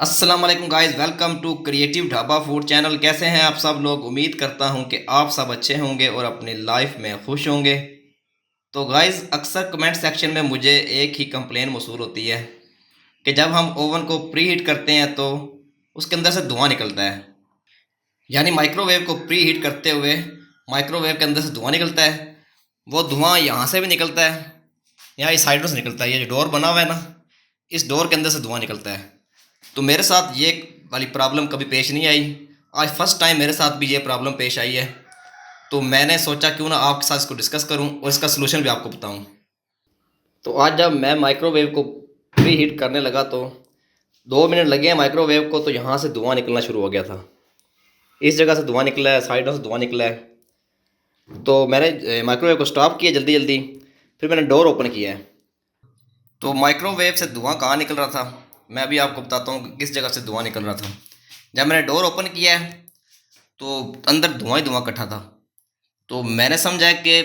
अस्सलाम वालेकुम guys, welcome to creative dhaba food channel. कैसे हैं आप सब लोग? उम्मीद करता हूं कि आप सब अच्छे होंगे और अपनी लाइफ में खुश होंगे। तो गाइस, अक्सर कमेंट सेक्शन में मुझे एक ही कंप्लेन मौसूल होती है कि जब हम ओवन को प्री हीट करते हैं तो उसके अंदर से धुआं निकलता है। यानी माइक्रोवेव को प्री हीट करते हुए माइक्रोवेव के अंदर से धुआं निकलता है। वो धुआं यहाँ से भी निकलता है, यहाँ इस साइडों से निकलता है। ये जो डोर बना हुआ है ना, इस डोर के अंदर से धुआं निकलता है। तो मेरे साथ ये वाली प्रॉब्लम कभी पेश नहीं आई। आज फर्स्ट टाइम मेरे साथ भी ये प्रॉब्लम पेश आई है। तो मैंने सोचा क्यों ना आपके साथ इसको डिस्कस करूं और इसका सलूशन भी आपको बताऊं। तो आज जब मैं माइक्रोवेव को प्री हीट करने लगा तो 2 मिनट लगे हैं माइक्रोवेव को, तो यहाँ से धुआं निकलना शुरू हो गया था। इस जगह से धुआं निकला है, साइडों से धुआं निकला है। तो मैंने माइक्रोवेव को स्टॉप किया जल्दी जल्दी, फिर मैंने डोर ओपन किया है। तो माइक्रोवेव से धुआं कहाँ निकल रहा था, मैं अभी आपको बताता हूँ कि किस जगह से धुआं निकल रहा था। जब मैंने डोर ओपन किया है तो अंदर धुआं ही धुआं इकट्ठा था। तो मैंने समझा कि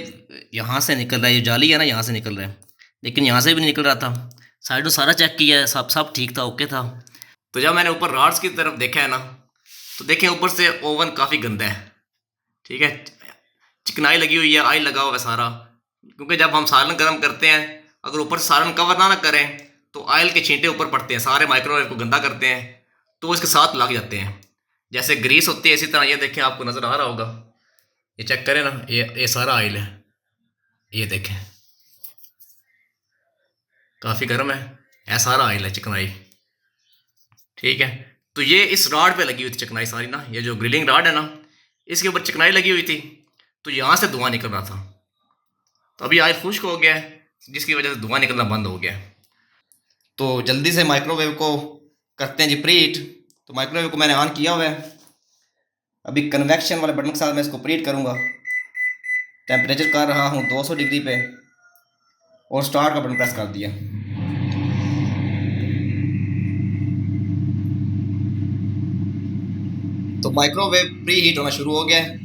यहाँ से निकल रहा है, ये जाली है ना, यहाँ से निकल रहा है। लेकिन यहाँ से भी नहीं निकल रहा था। साइडों सारा चेक किया है, सब सब ठीक था, ओके था। तो जब मैंने ऊपर रॉड्स की तरफ देखा है ना, तो देखें ऊपर से ओवन काफ़ी गंदा है। ठीक है, चिकनाई लगी हुई है, ऑयल लगा हुआ है सारा। क्योंकि जब हम सालन गर्म करते हैं, अगर ऊपर से सालन कवर ना करें तो ऑयल के छींटे ऊपर पड़ते हैं, सारे माइक्रोवेव को गंदा करते हैं, तो इसके साथ लग जाते हैं। जैसे ग्रीस होती है, इसी तरह ये देखें, आपको नज़र आ रहा होगा, ये चेक करें ना, ये सारा ऑयल है, ये देखें काफ़ी गर्म है, ऐसा सारा ऑयल है, चिकनाई। ठीक है, तो ये इस रॉड पे लगी हुई थी चिकनाई सारी ना, ये जो ग्रिलिंग रॉड है ना, इसके ऊपर चिकनाई लगी हुई थी। तो यहाँ से धुआं निकल रहा था। तो अभी ऑयल खुश्क हो गया है, जिसकी वजह से धुआं निकलना बंद हो गया है। तो जल्दी से माइक्रोवेव को करते हैं जी प्रीहीट। तो माइक्रोवेव को मैंने ऑन किया हुआ है। अभी कन्वेक्शन वाले बटन के साथ मैं इसको प्रीहीट करूँगा। टेम्परेचर कर रहा हूँ 200 डिग्री पे और स्टार्ट का बटन प्रेस कर दिया। तो माइक्रोवेव प्री हीट होना शुरू हो गया है।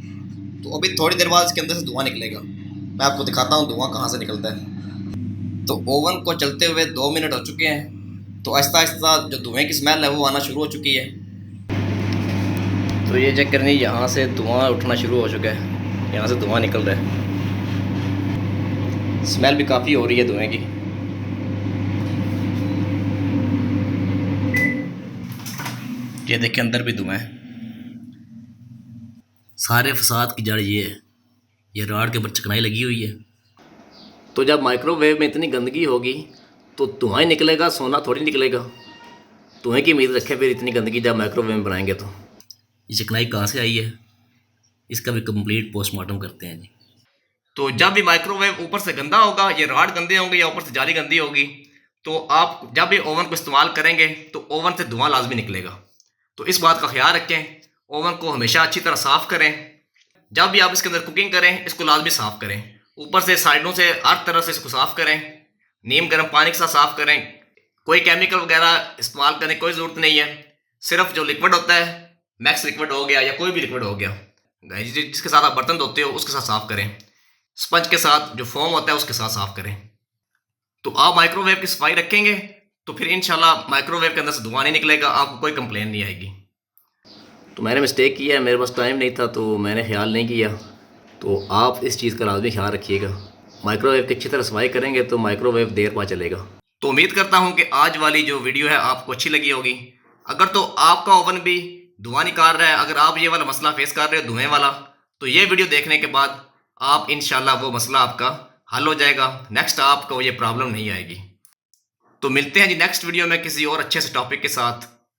तो अभी थोड़ी देर बाद इसके अंदर से धुआं निकलेगा। मैं आपको दिखाता हूँ धुआं कहाँ से निकलता है। तो ओवन को चलते हुए 2 मिनट हो चुके हैं। तो आहिस्ता आहिस्ता जो धुएं की स्मेल है वो आना शुरू हो चुकी है। तो ये चेक करनी, यहाँ से धुआं उठना शुरू हो चुका है, यहाँ से धुआं निकल रहा है। स्मेल भी काफ़ी हो रही है धुएं की। ये देखिए अंदर भी धुआं है। सारे फसाद की जड़ ये है, ये रॉड के ऊपर चिकनाई लगी हुई है। तो जब माइक्रोवेव में इतनी गंदगी होगी तो धुआं ही निकलेगा, सोना थोड़ी निकलेगा। धुएं की उम्मीद रखें फिर इतनी गंदगी जब माइक्रोवेव में बनाएंगे। तो ये चिकनाई कहाँ से आई है, इसका भी कंप्लीट पोस्टमार्टम करते हैं जी। तो जब भी माइक्रोवेव ऊपर से गंदा होगा, ये रॉड गंदे होंगे या ऊपर से जाली गंदी होगी, तो आप जब भी ओवन को इस्तेमाल करेंगे तो ओवन से धुआं लाजमी निकलेगा। तो इस बात का ख्याल रखें, ओवन को हमेशा अच्छी तरह साफ़ करें। जब भी आप इसके अंदर कुकिंग करें, इसको लाजमी साफ़ करें। ऊपर से साइडों से हर तरह से इसको साफ़ करें। नीम गर्म पानी के साथ साफ़ करें। कोई केमिकल वगैरह इस्तेमाल करने की कोई ज़रूरत नहीं है। सिर्फ जो लिक्विड होता है, मैक्स लिक्विड हो गया या कोई भी लिक्विड हो गया, जिसके साथ आप बर्तन धोते हो उसके साथ साफ़ करें। स्पंज के साथ जो फोम होता है उसके साथ साफ़ करें। तो आप माइक्रोवेव की सफाई रखेंगे तो फिर इंशाल्लाह माइक्रोवेव के अंदर से धुआं नहीं निकलेगा, आपको कोई कंप्लेन नहीं आएगी। तो मैंने मिस्टेक किया है, मेरे पास टाइम नहीं था तो मैंने ख्याल नहीं किया। तो आप इस चीज़ का लाजमी ख्याल रखिएगा। माइक्रोवेव की अच्छी तरह सफाई करेंगे तो माइक्रोवेव देर पा चलेगा। तो उम्मीद करता हूँ कि आज वाली जो वीडियो है आपको अच्छी लगी होगी। अगर तो आपका ओवन भी धुआं निकाल रहा है, अगर आप ये वाला मसला फेस कर रहे हो धुएं वाला, तो ये वीडियो देखने के बाद आप इंशाल्लाह वो मसला आपका हल हो जाएगा। नेक्स्ट आपको ये प्रॉब्लम नहीं आएगी। तो मिलते हैं जी नेक्स्ट वीडियो में किसी और अच्छे से टॉपिक के साथ।